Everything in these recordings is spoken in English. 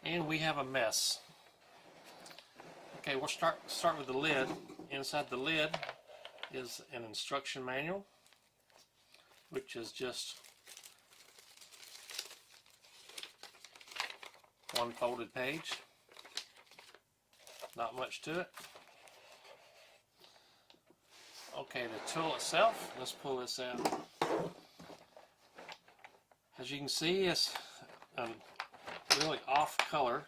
and we have a mess. Okay, we'll start with the lid. Inside the lid is an instruction manual, which is just one folded page. Not much to it. Okay, the tool itself, let's pull this out. As you can see, it's really off color.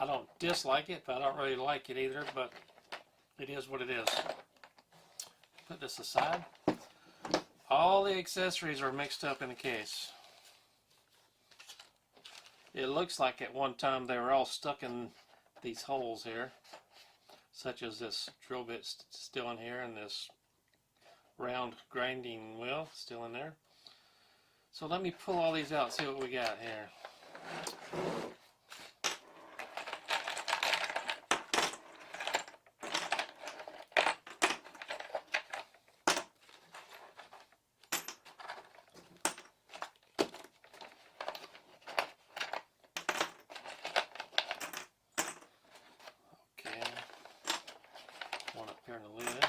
I don't dislike it, but I don't really like it either, but it is what it is. Put this aside. All the accessories are mixed up in a case. It looks like at one time they were all stuck in these holes here, such as this drill bit still in here and this round grinding wheel still in there. So let me pull all these out and see what we got here. One up here in the lid.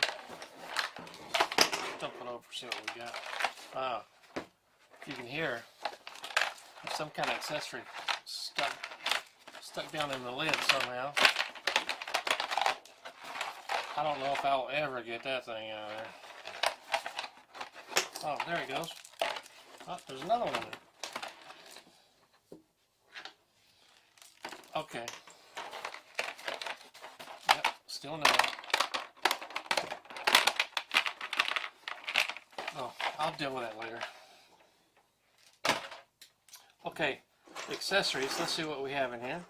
Dump it over, see what we got. Ah, if you can hear, there's some kind of accessory stuck down in the lid somehow. I don't know if I'll ever get that thing out of there. Oh, there it goes. Oh, there's another one in there. Okay. Yep, still in there. Oh, I'll deal with that later. Okay, accessories. Let's see what we have in here.